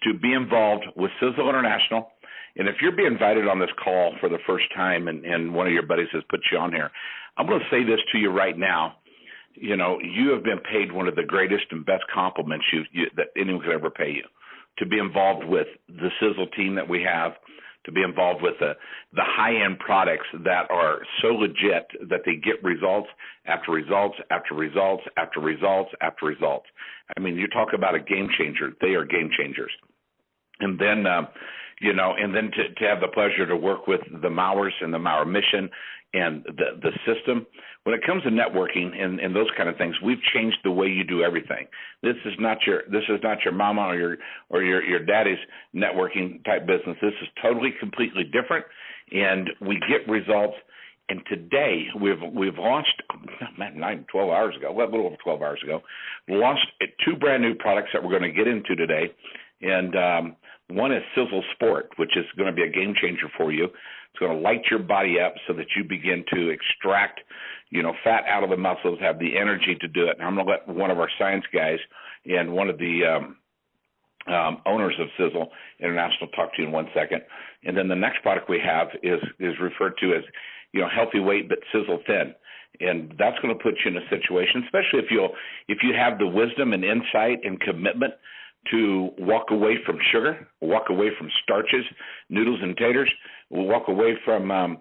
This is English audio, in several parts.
to be involved with Sisel International. And if you're being invited on this call for the first time and one of your buddies has put you on here, I'm going to say this to you right now. You know, you have been paid one of the greatest and best compliments that anyone could ever pay you, to be involved with the Sisel team that we have, to be involved with the high-end products that are so legit that they get results after results after results after results after results. I mean, you talk about a game changer. They are game changers. And then, to have the pleasure to work with the Mowers and the Mower mission and the system. When it comes to networking and those kind of things, we've changed the way you do everything. This is not your mama or your daddy's networking type business. This is totally, completely different, and we get results. And today we've launched, not even 12 hours ago, a little over 12 hours ago, launched 2 brand new products that we're going to get into today. And one is Sisel Sport, which is going to be a game changer for you. It's going to light your body up so that you begin to extract, fat out of the muscles, have the energy to do it. And I'm going to let one of our science guys and one of the owners of Sisel International talk to you in 1 second. And then the next product we have is referred to as, healthy weight but Sisel Thin. And that's going to put you in a situation, especially if you have the wisdom and insight and commitment to walk away from sugar, walk away from starches, noodles and taters, walk away from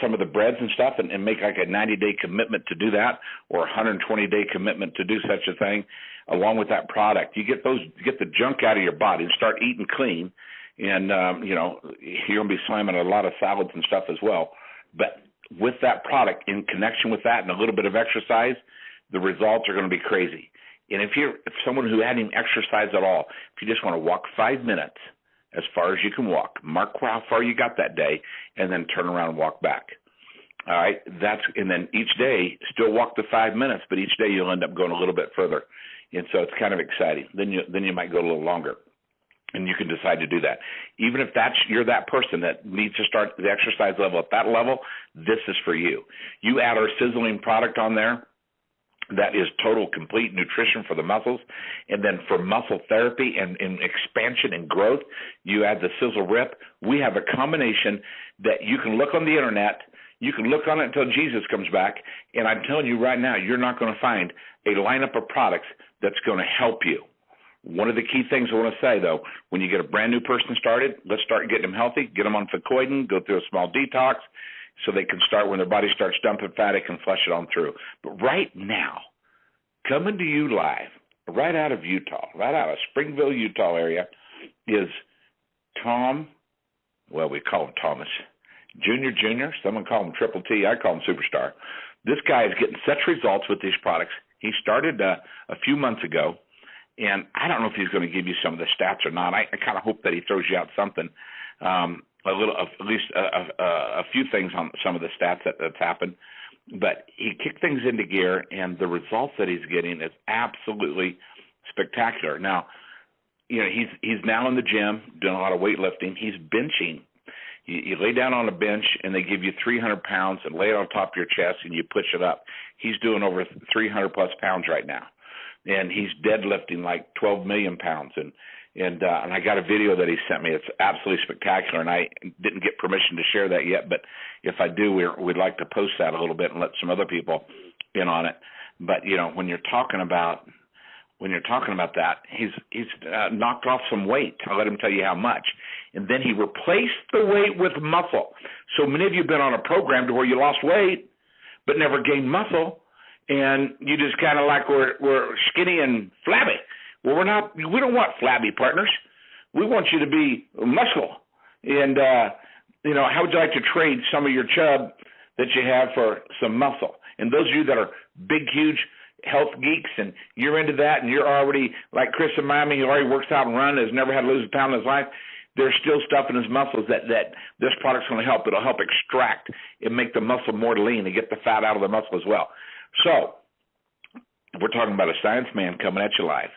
some of the breads and stuff and make like a 90-day commitment to do that, or a 120-day commitment to do such a thing. Along with that product, you get the junk out of your body and start eating clean, and you're going to be slamming a lot of salads and stuff as well. But with that product, in connection with that and a little bit of exercise, the results are going to be crazy. And if someone who hadn't even exercised at all, if you just want to walk 5 minutes as far as you can walk, mark how far you got that day, and then turn around and walk back. All right, and then each day still walk the 5 minutes, but each day you'll end up going a little bit further, and so it's kind of exciting. Then you might go a little longer, and you can decide to do that. Even if you're that person that needs to start the exercise level at that level, this is for you. You add our sizzling product on there. That is total, complete nutrition for the muscles. And then for muscle therapy and expansion and growth, you add the Sisel Rip. We have a combination that you can look on the internet. You can look on it until Jesus comes back. And I'm telling you right now, you're not going to find a lineup of products that's going to help you. One of the key things I want to say, though, when you get a brand new person started, let's start getting them healthy, get them on Ficoidin, go through a small detox, so they can start, when their body starts dumping fat, they can flush it on through. But right now, coming to you live, right out of Utah, right out of Springville, Utah area, is Tom, well, we call him Thomas, Junior Jr. Someone call him Triple T. I call him Superstar. This guy is getting such results with these products. He started a few months ago, and I don't know if he's going to give you some of the stats or not. I kind of hope that he throws you out something. At least a few things on some of the stats that's happened. But he kicked things into gear, and the results that he's getting is absolutely spectacular. Now, he's now in the gym doing a lot of weightlifting. He's benching. You lay down on a bench, and they give you 300 pounds and lay it on top of your chest, and you push it up. He's doing over 300-plus pounds right now. And he's deadlifting like 12 million pounds, and I got a video that he sent me. It's absolutely spectacular, and I didn't get permission to share that yet. But if I do, we'd like to post that a little bit and let some other people in on it. But when you're talking about that, he's knocked off some weight. I'll let him tell you how much, and then he replaced the weight with muscle. So many of you have been on a program to where you lost weight but never gained muscle, and you just kind of like we're skinny and flabby. Well, we don't want flabby partners. We want you to be muscle. And, how would you like to trade some of your chub that you have for some muscle? And those of you that are big, huge health geeks and you're into that and you're already like Chris in Miami, who already works out and runs, has never had to lose a pound in his life, there's still stuff in his muscles that this product's going to help. It'll help extract and make the muscle more lean and get the fat out of the muscle as well. So we're talking about a science man coming at you live.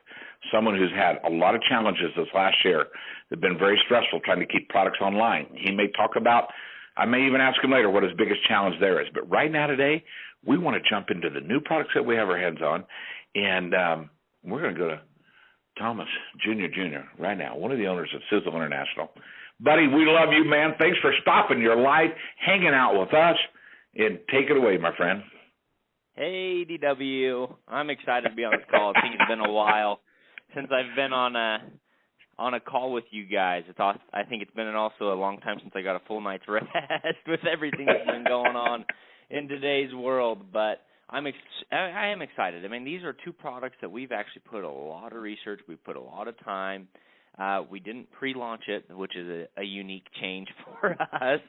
Someone who's had a lot of challenges this last year. They've been very stressful trying to keep products online. He may talk about, I may even ask him later what his biggest challenge there is. But right now today, we want to jump into the new products that we have our hands on. And we're going to go to Thomas Jr. Jr. right now, one of the owners of Sisel International. Buddy, we love you, man. Thanks for stopping your life, hanging out with us, and take it away, my friend. Hey, DW. I'm excited to be on this call. I think it's been a while since I've been on a call with you guys. I think it's been also a long time since I got a full night's rest with everything that's been going on in today's world. But I am excited. I mean, these are two products that we've actually put a lot of research. We put a lot of time. We didn't pre-launch it, which is a unique change for us.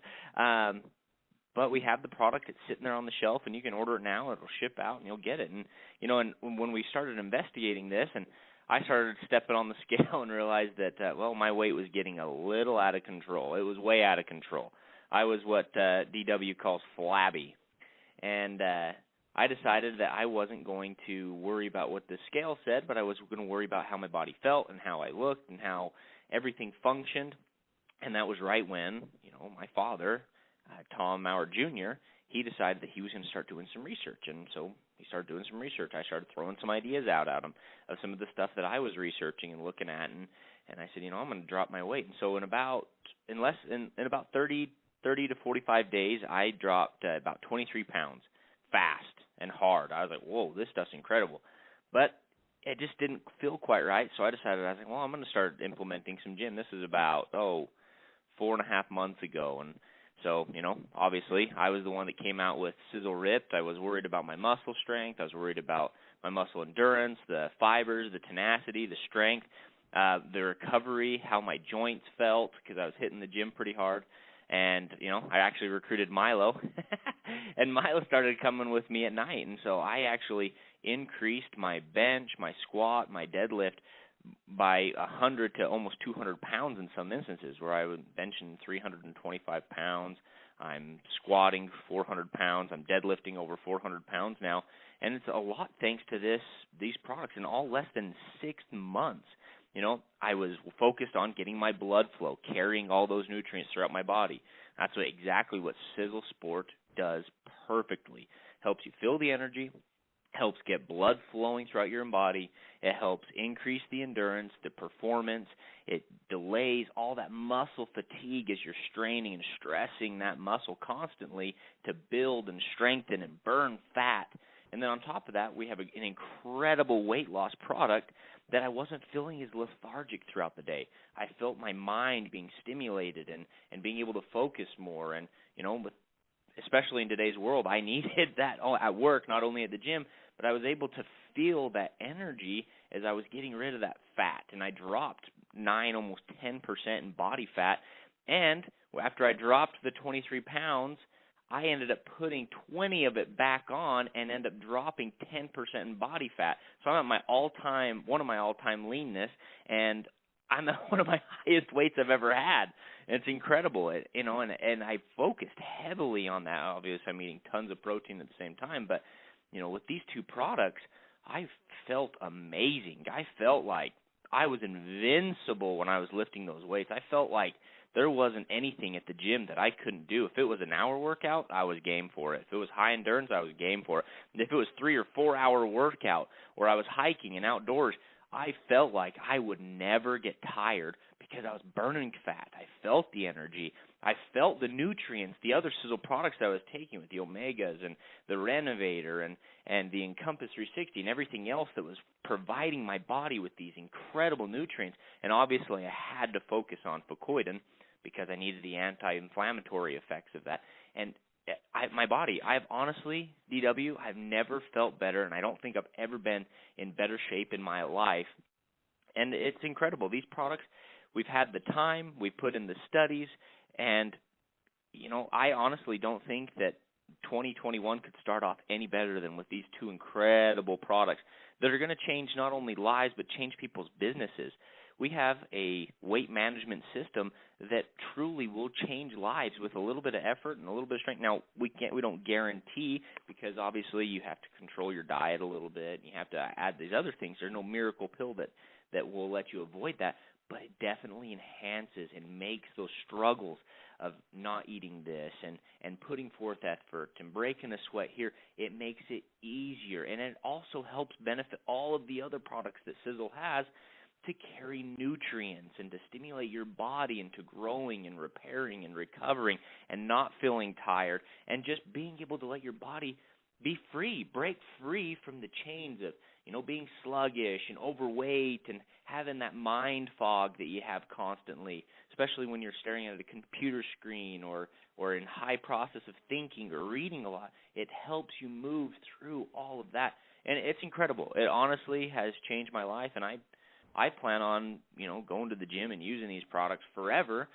But we have the product. It's sitting there on the shelf, and you can order it now. It'll ship out, and you'll get it. And, and when we started investigating this, and I started stepping on the scale and realized that, my weight was getting a little out of control. It was way out of control. I was what DW calls flabby. And I decided that I wasn't going to worry about what the scale said, but I was going to worry about how my body felt and how I looked and how everything functioned. And that was right when, my father, Tom Mower Jr., he decided that he was going to start doing some research. And so he started doing some research. I started throwing some ideas out at him of some of the stuff that I was researching and looking at. And I said, I'm going to drop my weight. And so in about 30 to 45 days, I dropped about 23 pounds fast and hard. I was like, whoa, this stuff's incredible. But it just didn't feel quite right. So I decided, I'm going to start implementing some gym. This is about, 4.5 months ago. And so, obviously, I was the one that came out with Sizzle Ripped. I was worried about my muscle strength. I was worried about my muscle endurance, the fibers, the tenacity, the strength, the recovery, how my joints felt, because I was hitting the gym pretty hard. And, I actually recruited Milo, and Milo started coming with me at night. And so I actually increased my bench, my squat, my deadlift by 100 to almost 200 pounds in some instances, where I would benching 325 pounds. I'm squatting 400 pounds. I'm deadlifting over 400 pounds now. And it's a lot thanks to these products in all less than 6 months. I was focused on getting my blood flow, carrying all those nutrients throughout my body. That's exactly what Sizzle Sport does perfectly. Helps you feel the energy, helps get blood flowing throughout your body. It helps increase the endurance, the performance. It delays all that muscle fatigue as you're straining and stressing that muscle constantly to build and strengthen and burn fat. And then on top of that, we have an incredible weight loss product that I wasn't feeling as lethargic throughout the day. I felt my mind being stimulated and being able to focus more. And, especially in today's world, I needed that at work, not only at the gym, but I was able to feel that energy as I was getting rid of that fat. And I dropped 9, almost 10% in body fat. And after I dropped the 23 pounds, I ended up putting 20 of it back on and ended up dropping 10% in body fat. So I'm at one of my all-time leanness, and I'm at one of my highest weights I've ever had. And it's incredible, and I focused heavily on that. Obviously, I'm eating tons of protein at the same time, but, with these two products, I felt amazing. I felt like I was invincible when I was lifting those weights. I felt like there wasn't anything at the gym that I couldn't do. If it was an hour workout, I was game for it. If it was high endurance, I was game for it. And if it was 3 or 4 hour workout where I was hiking and outdoors, I felt like I would never get tired because I was burning fat. I felt the energy. I felt the nutrients, the other Sizzle products that I was taking with the Omegas and the Renovator and the Encompass 360 and everything else that was providing my body with these incredible nutrients. And obviously I had to focus on Fucoidan because I needed the anti-inflammatory effects of that. And my body, I've honestly, DW, I've never felt better, and I don't think I've ever been in better shape in my life. And it's incredible. These products, we've had the time, we've put in the studies, and, I honestly don't think that 2021 could start off any better than with these two incredible products that are going to change not only lives but change people's businesses. We have a weight management system that truly will change lives with a little bit of effort and a little bit of strength. Now, we don't guarantee, because obviously you have to control your diet a little bit. You have to add these other things. There's no miracle pill that will let you avoid that, but it definitely enhances and makes those struggles of not eating this and putting forth effort and breaking a sweat here, it makes it easier. And it also helps benefit all of the other products that Sizzle has, to carry nutrients and to stimulate your body into growing and repairing and recovering and not feeling tired, and just being able to let your body be free, break free from the chains of, being sluggish and overweight and having that mind fog that you have constantly, especially when you're staring at a computer screen or in high process of thinking or reading a lot. It helps you move through all of that. And it's incredible. It honestly has changed my life, and I plan on, going to the gym and using these products forever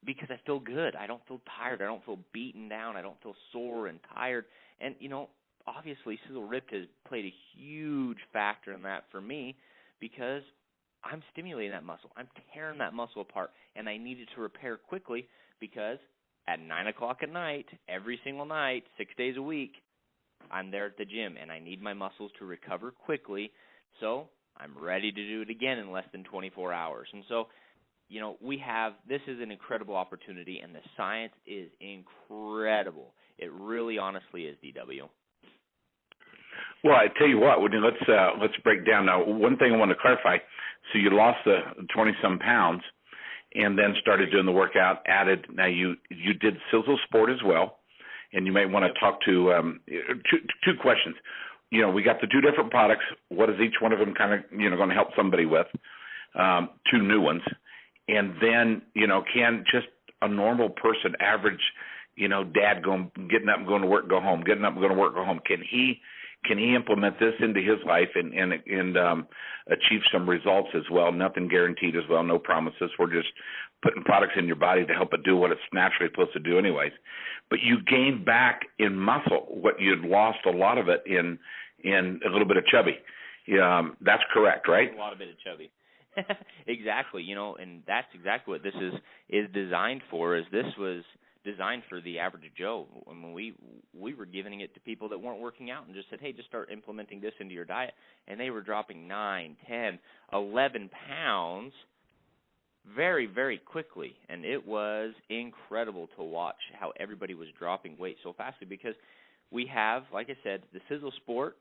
because I feel good. I don't feel tired. I don't feel beaten down. I don't feel sore and tired. And, obviously Sizzle Ripped has played a huge factor in that for me because I'm stimulating that muscle. I'm tearing that muscle apart, and I needed to repair quickly because at 9 o'clock at night, every single night, 6 days a week, I'm there at the gym, and I need my muscles to recover quickly, so I'm ready to do it again in less than 24 hours. And so, this is an incredible opportunity, and the science is incredible. It really honestly is, DW. Well, I tell you what, let's break down. Now, one thing I want to clarify, so you lost the 20-some pounds and then started doing the workout, now you did Sizzle Sport as well, and you may want to talk to two questions. We got the two different products. What is each one of them kind of, going to help somebody with? Two new ones. And then, can just a normal person, average, dad getting up and going to work, go home, getting up and going to work, go home, can he implement this into his life and achieve some results as well? Nothing guaranteed as well, no promises. We're just putting products in your body to help it do what it's naturally supposed to do anyways. But you gained back in muscle what you'd lost a lot of it in a little bit of chubby. That's correct, right? A lot of it of chubby. Exactly, and that's exactly what this is designed for. Is this was designed for the average Joe. I mean, we were giving it to people that weren't working out and just said, hey, just start implementing this into your diet, and they were dropping 9, 10, 11 pounds very, very quickly, and it was incredible to watch how everybody was dropping weight so fastly because we have, like I said, the Sizzle Sport.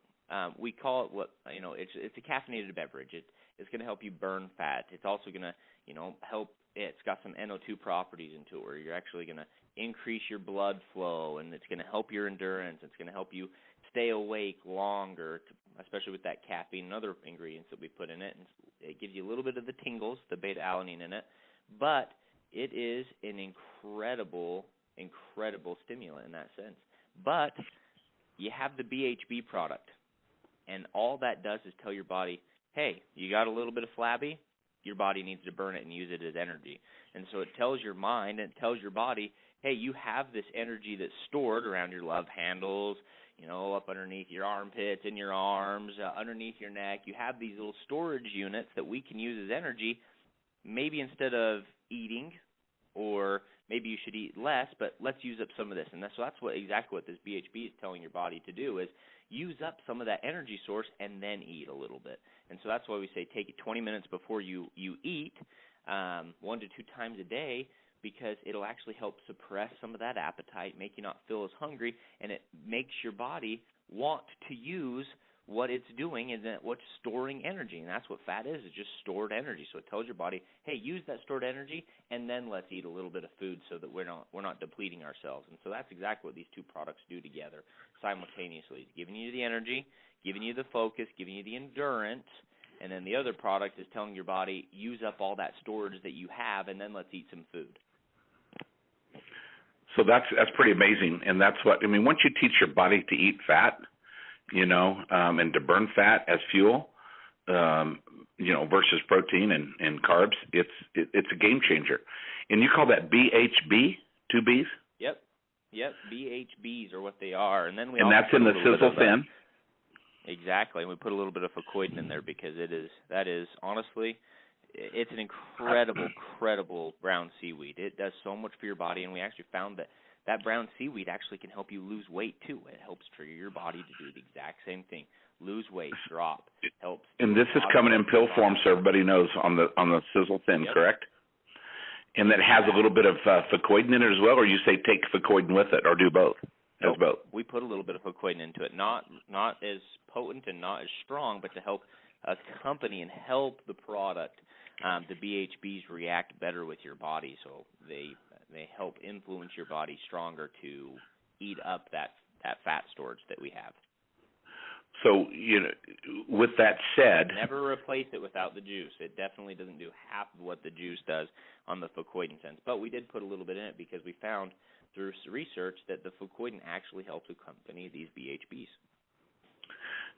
We call it it's a caffeinated beverage. It's going to help you burn fat. It's also going to, help. It's got some NO2 properties into it where you're actually going to increase your blood flow, and it's going to help your endurance. It's going to help you stay awake longer, especially with that caffeine and other ingredients that we put in it. And it gives you a little bit of the tingles, the beta-alanine in it, but it is an incredible, incredible stimulant in that sense. But you have the BHB product, and all that does is tell your body, hey, you got a little bit of flabby, your body needs to burn it and use it as energy. And so it tells your mind and it tells your body, hey, you have this energy that's stored around your love handles, up underneath your armpits, in your arms, underneath your neck. You have these little storage units that we can use as energy, maybe instead of eating, or maybe you should eat less, but let's use up some of this. And that's exactly what this BHB is telling your body to do, is use up some of that energy source and then eat a little bit. And so that's why we say take it 20 minutes before you eat, 1 to 2 times a day, because it'll actually help suppress some of that appetite, make you not feel as hungry, and it makes your body want to use what it's doing and then what's storing energy. And that's what fat is just stored energy. So it tells your body, hey, use that stored energy, and then let's eat a little bit of food so that we're not depleting ourselves. And so that's exactly what these two products do together simultaneously. It's giving you the energy, giving you the focus, giving you the endurance, and then the other product is telling your body, use up all that storage that you have, and then let's eat some food. So that's pretty amazing. And that's once you teach your body to eat fat, and to burn fat as fuel, versus protein and carbs, it's a game changer. And you call that BHB, 2 Bs? Yep, BHBs are what they are. And then that's in the Sisel Thin? Exactly, and we put a little bit of fucoidin in there because that is honestly, it's an incredible brown seaweed. It does so much for your body, and we actually found that brown seaweed actually can help you lose weight too. It helps trigger your body to do the exact same thing. Lose weight, drop, helps. And this is coming in pill form, so everybody knows on the Sisel Thin, yep. Correct? And that has a little bit of fucoidin in it as well, or you say take fucoidin with it, or do both? Nope. Both. We put a little bit of fucoidin into it, not as potent and not as strong, but to help company and help the product, the BHBs react better with your body. So they help influence your body stronger to eat up that fat storage that we have. So, with that said, never replace it without the juice. It definitely doesn't do half of what the juice does on the fucoidan sense. But we did put a little bit in it because we found through research that the fucoidan actually helps accompany these BHBs.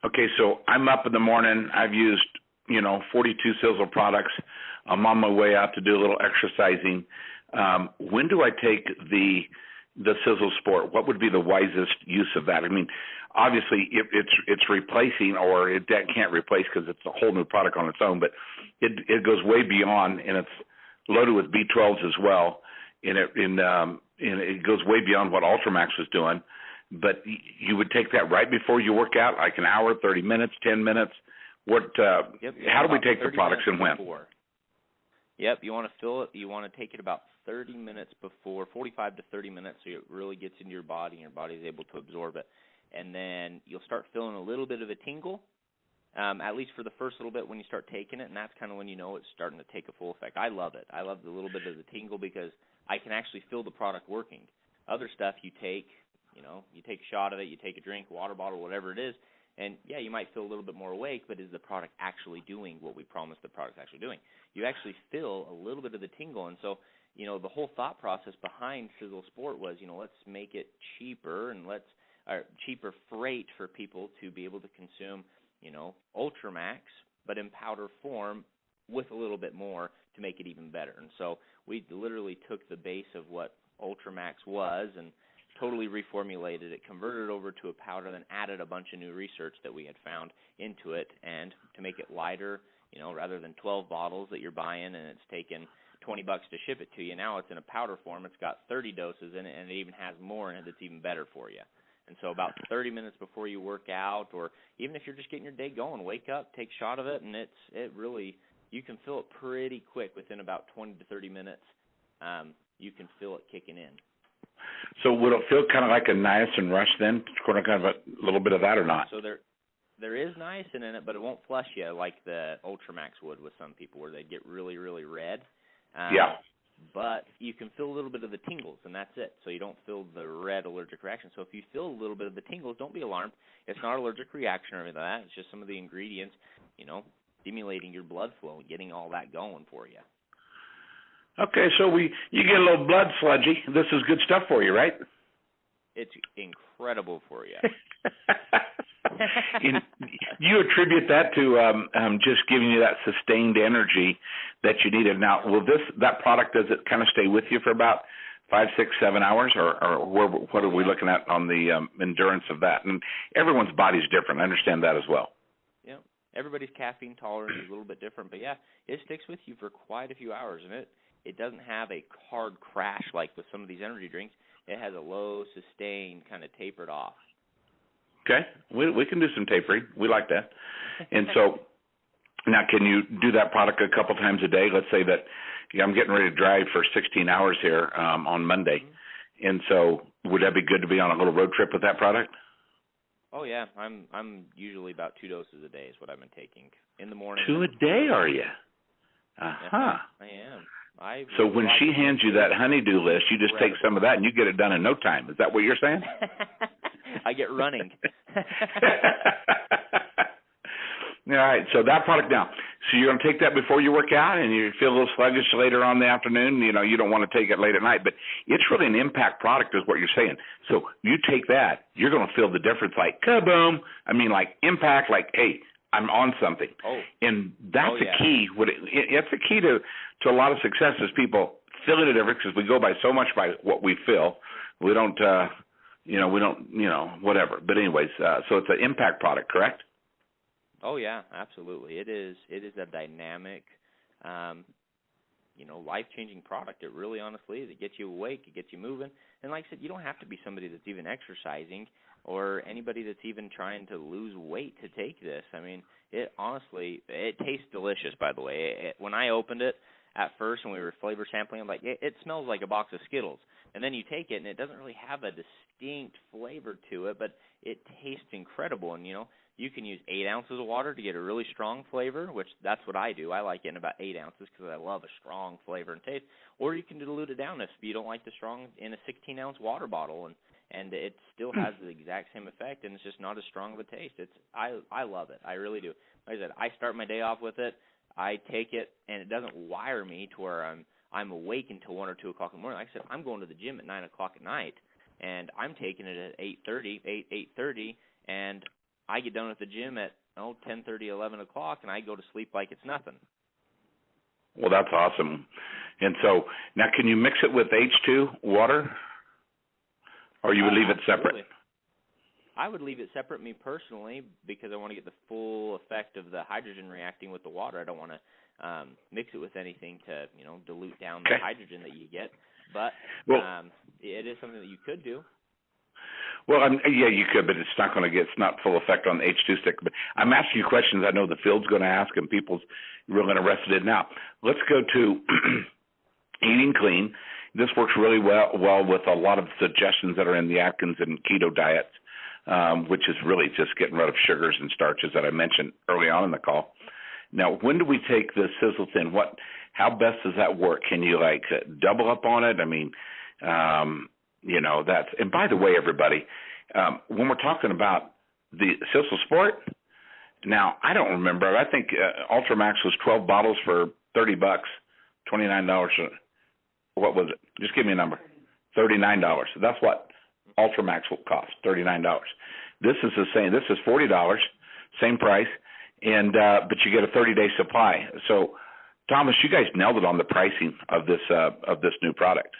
Okay, so I'm up in the morning. I've used, 42 Sisel products. I'm on my way out to do a little exercising. When do I take the Sisel Sport? What would be the wisest use of that? I mean, obviously it's replacing, or it can't replace because it's a whole new product on its own. But it goes way beyond, and it's loaded with B12s as well. And it goes way beyond what Ultramax was doing. But you would take that right before you work out, like an hour, 30 minutes, 10 minutes. What? Yep, how do we take the products and when? Before. Yep, you want to fill it. You want to take it about 30 minutes before, 45 to 30 minutes, so it really gets into your body and your body is able to absorb it. And then you'll start feeling a little bit of a tingle, at least for the first little bit when you start taking it, and that's kind of when you know it's starting to take a full effect. I love it. I love the little bit of the tingle because I can actually feel the product working. Other stuff you take, you take a shot of it, you take a drink, water bottle, whatever it is, and, yeah, you might feel a little bit more awake, but is the product actually doing what we promised the product's actually doing? You actually feel a little bit of the tingle, and so, the whole thought process behind Sisel Sport was, let's make it cheaper and cheaper freight for people to be able to consume, Ultramax, but in powder form with a little bit more to make it even better. And so we literally took the base of what Ultramax was and totally reformulated it, converted it over to a powder, then added a bunch of new research that we had found into it, and to make it lighter, rather than 12 bottles that you're buying and it's taken $20 to ship it to you, now it's in a powder form. It's got 30 doses in it, and it even has more in it that's even better for you. And so about 30 minutes before you work out, or even if you're just getting your day going, wake up, take a shot of it, and it really, you can feel it pretty quick within about 20 to 30 minutes. You can feel it kicking in. So would it feel kind of like a niacin rush then? Kind of a little bit of that or not? So there is niacin in it, but it won't flush you like the Ultramax would with some people, where they get really, really red. Yeah. But you can feel a little bit of the tingles, and that's it. So you don't feel the red allergic reaction. So if you feel a little bit of the tingles, don't be alarmed. It's not an allergic reaction or anything like that. It's just some of the ingredients, stimulating your blood flow and getting all that going for you. Okay, so you get a little blood sludgy. This is good stuff for you, right? It's incredible for you. You attribute that to just giving you that sustained energy that you needed. Now, that product, does it kind of stay with you for about 5, 6, 7 hours, or what are we looking at on the endurance of that? And everyone's body's different. I understand that as well. Yeah, everybody's caffeine tolerance is a little bit different, but yeah, it sticks with you for quite a few hours, and it doesn't have a hard crash like with some of these energy drinks. It has a low, sustained, kind of tapered off. Okay, we can do some tapering. We like that. And so now, can you do that product a couple times a day? Let's say that I'm getting ready to drive for 16 hours here on Monday. Mm-hmm. And so would that be good to be on a little road trip with that product? Oh, yeah. I'm usually about 2 doses a day is what I've been taking in the morning. 2 a day, are you? Uh-huh. Yeah, I am. So when she hands you that honeydew list, you just take some of that and you get it done in no time. Is that what you're saying? I get running. All right, so that product now. So you're going to take that before you work out, and you feel a little sluggish later on in the afternoon. You don't want to take it late at night, but it's really an impact product is what you're saying. So you take that, you're going to feel the difference like kaboom. I mean, like impact, like, hey, I'm on something. Oh. And that's the key. It's the key to a lot of success is people feeling the difference, because we go by so much by what we feel. We don't, whatever. But anyways, so it's an impact product, correct? Oh, yeah, absolutely. It is a dynamic, life-changing product. It really honestly is. It gets you awake. It gets you moving. And like I said, you don't have to be somebody that's even exercising or anybody that's even trying to lose weight to take this. I mean, it tastes delicious, by the way. When I opened it at first when we were flavor sampling, I'm like, it smells like a box of Skittles. And then you take it, and it doesn't really have a distinct flavor to it, but it tastes incredible. And, You can use 8 ounces of water to get a really strong flavor, which that's what I do. I like it in about 8 ounces because I love a strong flavor and taste. Or you can dilute it down if you don't like the strong in a 16-ounce water bottle, and it still has the exact same effect, and it's just not as strong of a taste. I love it. I really do. Like I said, I start my day off with it. I take it, and it doesn't wire me to where I'm awake until 1 or 2 o'clock in the morning. Like I said, I'm going to the gym at 9 o'clock at night, and I'm taking it at 8:30, and I get done at the gym at 10:30, 11 o'clock, and I go to sleep like it's nothing. Well, that's awesome. And so now, can you mix it with H2 water, or you would leave it separate? I would leave it separate, me personally, because I want to get the full effect of the hydrogen reacting with the water. I don't want to mix it with anything to, dilute down the hydrogen that you get. But it is something that you could do. Well, yeah, you could, but it's not full effect on the H2 stick. But I'm asking you questions I know the field's going to ask, and people's really interested in. Now, let's go to eating clean. This works really well with a lot of suggestions that are in the Atkins and keto diets, which is really just getting rid of sugars and starches that I mentioned early on in the call. Now, when do we take the Sisel Thin? How best does that work? Can you double up on it? I mean, that's. And by the way, everybody, when we're talking about the Sisel Sport, now I don't remember. I think Ultramax was 12 bottles for $30, $29. What was it? Just give me a number. $39. That's what Ultramax will cost. $39. This is the same. This is $40, same price, and but you get a 30-day supply. So, Thomas, you guys nailed it on the pricing of this new product.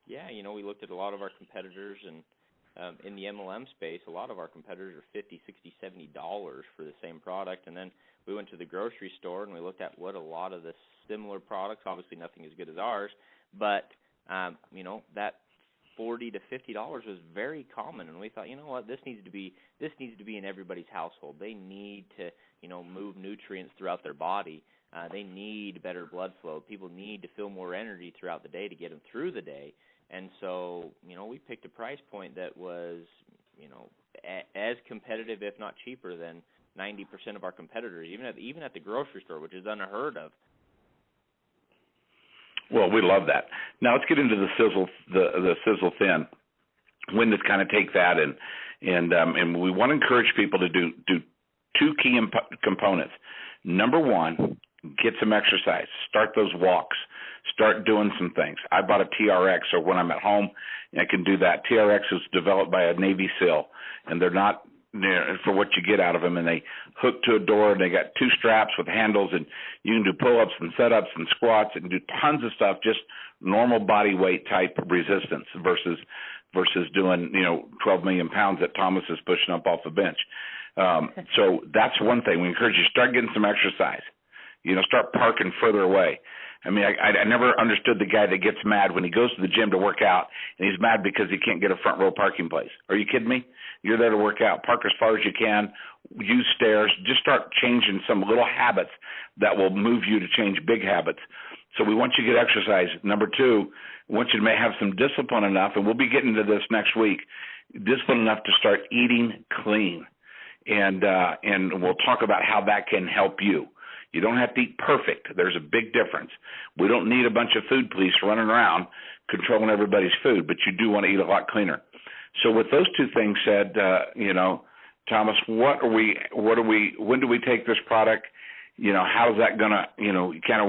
Yeah, we looked at a lot of our competitors, and in the MLM space, a lot of our competitors are $50, $60, $70 for the same product. And then we went to the grocery store and we looked at what a lot of the similar products, obviously nothing as good as ours, but that $40 to $50 was very common, and we thought, this needs to be in everybody's household. They need to, move nutrients throughout their body. They need better blood flow. People need to feel more energy throughout the day to get them through the day. And so, we picked a price point that was, as competitive, if not cheaper, than 90% of our competitors, even at the grocery store, which is unheard of. Well, we love that. Now let's get into the Sisel Thin. When to kind of take that and we want to encourage people to do 2 key components. Number 1, get some exercise. Start those walks. Start doing some things. I bought a TRX, so when I'm at home, I can do that. TRX is developed by a Navy SEAL, and they're not for what you get out of them, and they hook to a door, and they got 2 straps with handles, and you can do pull-ups and set-ups and squats and do tons of stuff, just normal body weight type resistance versus doing 12 million pounds that Thomas is pushing up off the bench. So that's one thing. We encourage you to start getting some exercise. Start parking further away. I mean, I never understood the guy that gets mad when he goes to the gym to work out, and he's mad because he can't get a front row parking place. Are you kidding me? You're there to work out. Park as far as you can. Use stairs. Just start changing some little habits that will move you to change big habits. So we want you to get exercise. Number 2, we want you to have some discipline enough, and we'll be getting to this next week, discipline enough to start eating clean. And we'll talk about how that can help you. You don't have to eat perfect. There's a big difference. We don't need a bunch of food police running around controlling everybody's food, but you do want to eat a lot cleaner. So with those 2 things said, Thomas, when do we take this product? How's that gonna,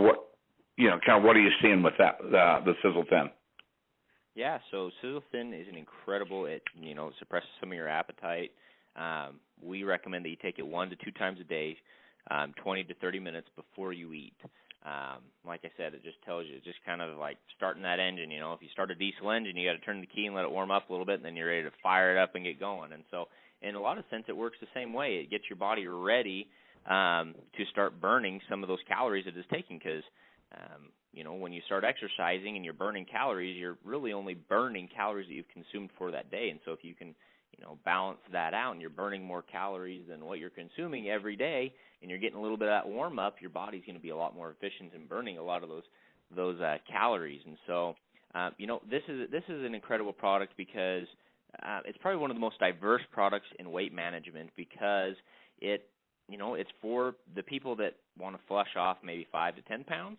what are you seeing with that, the Sisel Thin? Yeah, so Sisel Thin is an incredible. It suppresses some of your appetite. We recommend that you take it 1 to 2 times a day. 20 to 30 minutes before you eat. Like I said, it just tells you, it's just kind of like starting that engine. If you start a diesel engine, you got to turn the key and let it warm up a little bit, and then you're ready to fire it up and get going. And so, in a lot of sense, it works the same way. It gets your body ready to start burning some of those calories it is taking, because when you start exercising and you're burning calories, you're really only burning calories that you've consumed for that day. And so, if you can balance that out, and you're burning more calories than what you're consuming every day, and you're getting a little bit of that warm up, your body's going to be a lot more efficient in burning a lot of those calories. And so, this is an incredible product because it's probably one of the most diverse products in weight management because it's for the people that want to flush off maybe 5 to 10 pounds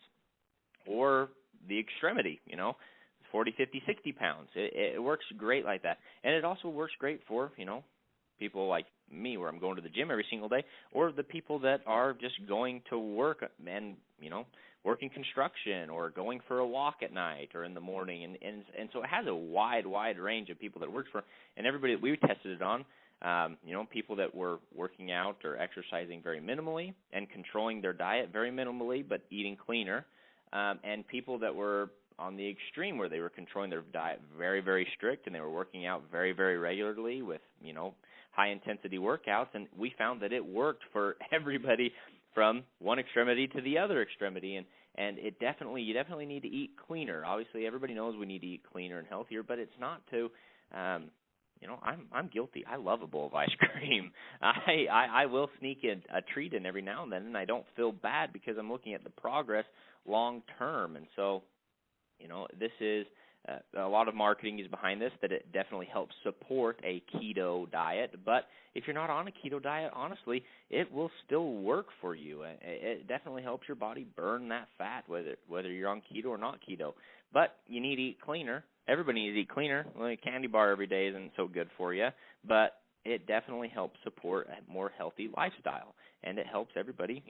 or the extremity, 40, 50, 60 pounds. It works great like that. And it also works great for, people like me where I'm going to the gym every single day, or the people that are just going to work and, working construction or going for a walk at night or in the morning. And so it has a wide range of people that it works for. And everybody that we tested it on, people that were working out or exercising very minimally and controlling their diet very minimally but eating cleaner, and people that were on the extreme where they were controlling their diet very, very strict and they were working out very, very regularly with, high-intensity workouts. And we found that it worked for everybody from one extremity to the other extremity. And you definitely need to eat cleaner. Obviously, everybody knows we need to eat cleaner and healthier, but it's not to I'm guilty. I love a bowl of ice cream. I will sneak in a treat in every now and then, and I don't feel bad because I'm looking at the progress long term. And so, this is a lot of marketing is behind this, that it definitely helps support a keto diet. But if you're not on a keto diet, honestly, it will still work for you. It definitely helps your body burn that fat, whether you're on keto or not keto. But you need to eat cleaner. Everybody needs to eat cleaner. Well, a candy bar every day isn't so good for you, but it definitely helps support a more healthy lifestyle, and it helps everybody,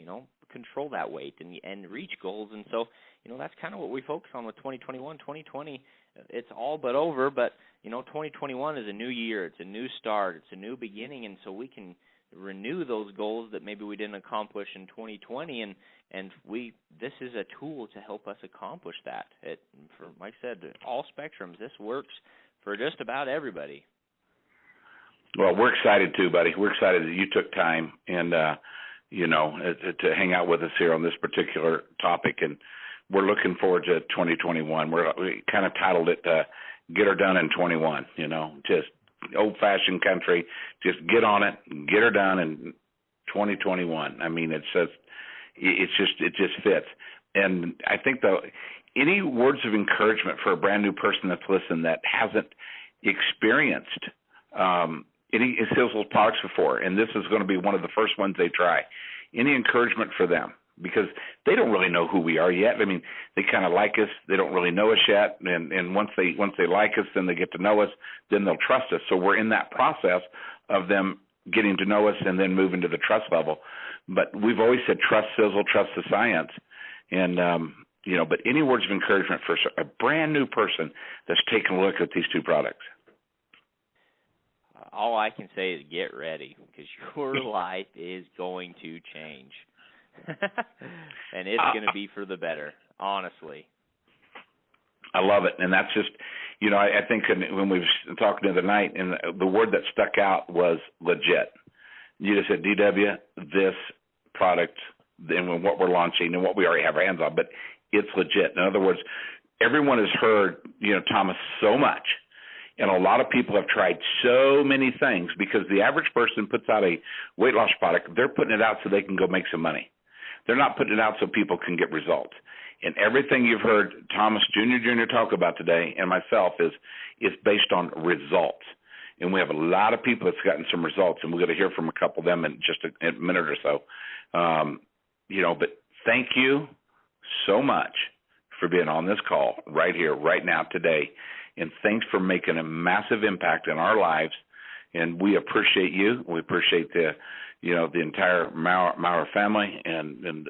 control that weight and reach goals. And so, that's kind of what we focus on with 2021. 2020, it's all but over, but 2021 is a new year. It's a new start. It's a new beginning, and so we can renew those goals that maybe we didn't accomplish in 2020, and this is a tool to help us accomplish that. For like I said, all spectrums, this works for just about everybody. Well, we're excited too, buddy. We're excited that you took time and to hang out with us here on this particular topic, and we're looking forward to 2021. We kind of titled it "Get Her Done in 21." Just old-fashioned country. Just get on it, get her done in 2021. I mean, it just fits. And I think any words of encouragement for a brand new person that's listening that hasn't experienced any Sisel products before, and this is going to be one of the first ones they try. Any encouragement for them? Because they don't really know who we are yet. I mean, they kind of like us. They don't really know us yet. And once they like us, then they get to know us. Then they'll trust us. So we're in that process of them getting to know us and then moving to the trust level. But we've always said trust Sisel, trust the science. And but any words of encouragement for a brand new person that's taking a look at these two products? All I can say is get ready, because your life is going to change. And it's going to be for the better, honestly. I love it. And that's just, I think when we were talking the other night, and the word that stuck out was legit. You just said, DW, this product, and what we're launching and what we already have our hands on, but it's legit. In other words, everyone has heard, Thomas, so much. And a lot of people have tried so many things, because the average person puts out a weight loss product. They're putting it out so they can go make some money. They're not putting it out so people can get results. And everything you've heard Thomas Jr. talk about today and myself is based on results. And we have a lot of people that's gotten some results, and we're going to hear from a couple of them in just a minute or so. But thank you so much for being on this call right here, right now, today. And thanks for making a massive impact in our lives. And we appreciate you. We appreciate the entire Mower family, and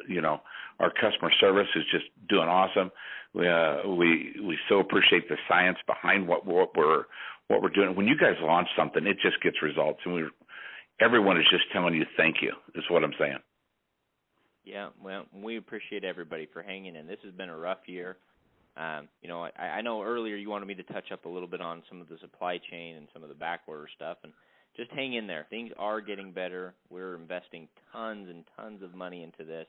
our customer service is just doing awesome. We so appreciate the science behind what we're doing. When you guys launch something, it just gets results, and everyone is just telling you thank you. Is what I'm saying. Yeah, well, we appreciate everybody for hanging in. This has been a rough year. I know earlier you wanted me to touch up a little bit on some of the supply chain and some of the back order stuff, and just hang in there. Things are getting better. We're investing tons and tons of money into this,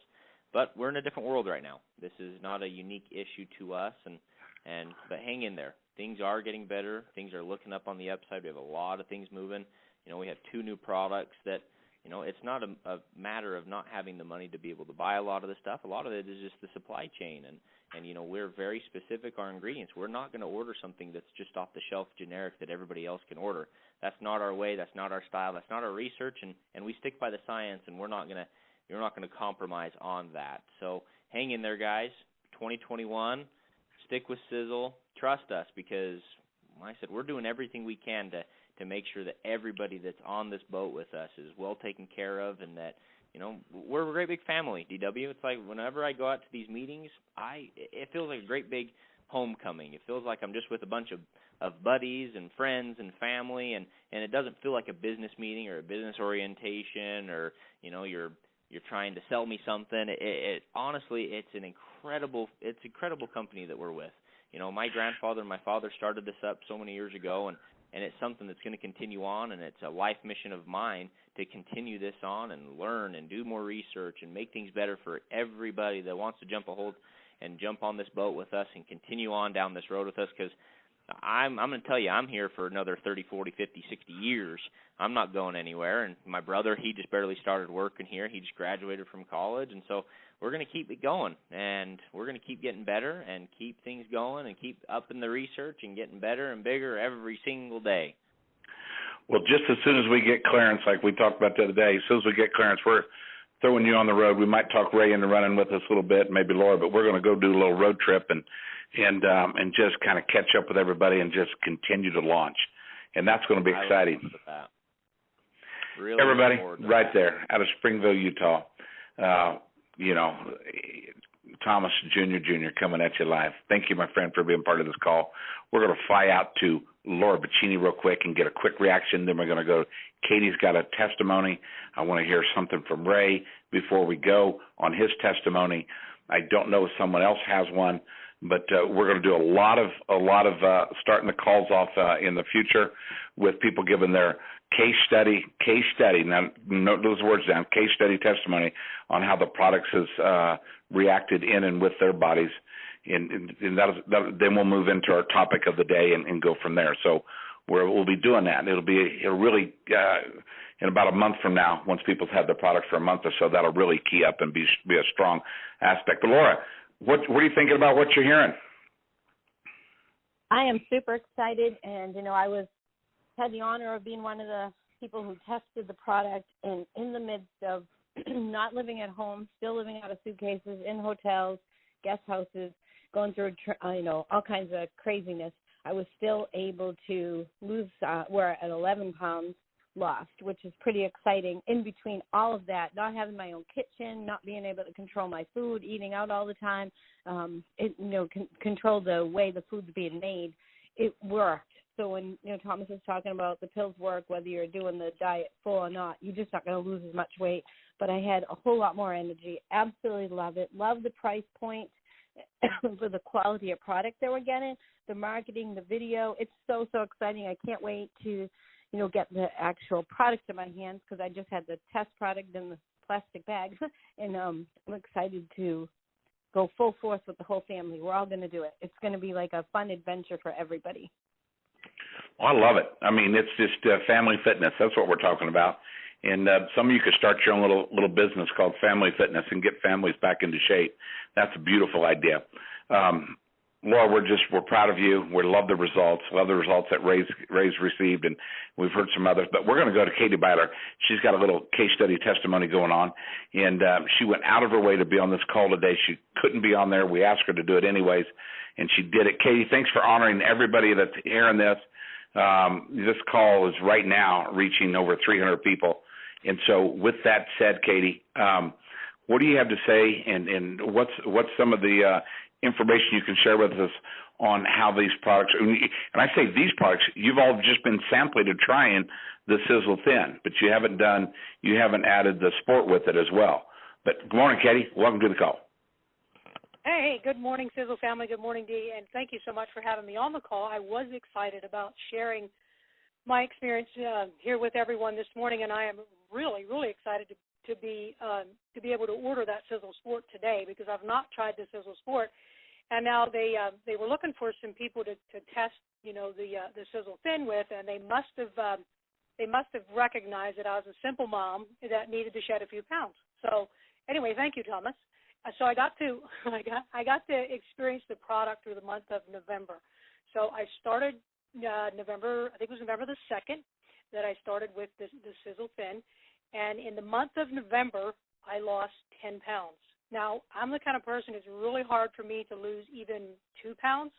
but we're in a different world right now. This is not a unique issue to us, but hang in there. Things are getting better. Things are looking up on the upside. We have a lot of things moving. We have 2 new products that it's not a matter of not having the money to be able to buy a lot of the stuff. A lot of it is just the supply chain, and we're very specific on ingredients. We're not going to order something that's just off the shelf generic that everybody else can order. That's not our way. That's not our style. That's not our research, and we stick by the science, and you're not going to compromise on that. So hang in there, guys. 2021, stick with Sisel. Trust us, because like I said, we're doing everything we can to make sure that everybody that's on this boat with us is well taken care of, and that we're a great big family, DW. It's like whenever I go out to these meetings, it feels like a great big homecoming. It feels like I'm just with a bunch of buddies and friends and family, and it doesn't feel like a business meeting or a business orientation, or you're trying to sell me something. Honestly, it's incredible company that we're with. My grandfather and my father started this up so many years ago, and it's something that's going to continue on, and it's a life mission of mine to continue this on and learn and do more research and make things better for everybody that wants to jump on this boat with us and continue on down this road with us, because I'm going to tell you, I'm here for another 30, 40, 50, 60 years. I'm not going anywhere. And my brother, he just barely started working here. He just graduated from college. And so we're going to keep it going, and we're going to keep getting better and keep things going and keep upping the research and getting better and bigger every single day. Well, just as soon as we get clearance, like we talked about the other day, as soon as we get clearance, we're throwing you on the road. We might talk Ray into running with us a little bit, maybe Laura, but we're going to go do a little road trip and just kind of catch up with everybody and just continue to launch. And that's going to be exciting. Really, everybody right there out of Springville, Utah, Thomas Jr. Jr. coming at you live. Thank you, my friend, for being part of this call. We're going to fly out to Laura Bacchini real quick and get a quick reaction. Then we're going to go. Katie's got a testimony. I want to hear something from Ray before we go on his testimony. I don't know if someone else has one, but we're going to do a lot of starting the calls off in the future with people giving their case study. Now, note those words down. Case study testimony on how the products has reacted in and with their bodies, and then we'll move into our topic of the day and go from there. So we'll be doing that. It'll really in about a month from now, once people's had the product for a month or so, that'll really key up and be a strong aspect. But Laura, what are you thinking about what you're hearing? I am super excited, and I had the honor of being one of the people who tested the product, and in the midst of not living at home, still living out of suitcases, in hotels, guest houses, going through all kinds of craziness, I was still able to lose. We're at 11 pounds lost, which is pretty exciting. In between all of that, not having my own kitchen, not being able to control my food, eating out all the time, control the way the food's being made, it worked. So when Thomas is talking about the pills work, whether you're doing the diet full or not, you're just not going to lose as much weight. But I had a whole lot more energy. Absolutely love it. Love the price point for the quality of product that we're getting, the marketing, the video. It's so exciting. I can't wait to get the actual product in my hands, because I just had the test product in the plastic bag, and I'm excited to go full force with the whole family. We're all going to do it. It's going to be like a fun adventure for everybody. Well, I love it. I mean, it's just family fitness. That's what we're talking about. And some of you could start your own little business called Family Fitness and get families back into shape. That's a beautiful idea. Laura, we're proud of you. We love the results. Love the results that Ray's received, and we've heard some others. But we're going to go to Katie Byler. She's got a little case study testimony going on, and she went out of her way to be on this call today. She couldn't be on there. We asked her to do it anyways, and she did it. Katie, thanks for honoring everybody that's hearing this. This call is right now reaching over 300 people. And so with that said, Katie, what do you have to say, and what's some of the information you can share with us on how these products, and I say these products, you've all just been sampling and trying the Sisel Thin, but you haven't added the sport with it as well. But good morning, Katie. Welcome to the call. Hey, good morning, Sisel family. Good morning, Dee, and thank you so much for having me on the call. I was excited about sharing my experience here with everyone this morning, and I am really, really excited to be able to order that Sisel Sport today, because I've not tried the Sisel Sport, and now they were looking for some people to test the Sisel Thin with, and they they must have recognized that I was a simple mom that needed to shed a few pounds. So anyway, thank you, Thomas. So I got to experience the product through the month of November. So I started November, I think it was November the 2nd that I started with the Sisel Thin. And in the month of November, I lost 10 pounds. Now, I'm the kind of person it's really hard for me to lose even 2 pounds,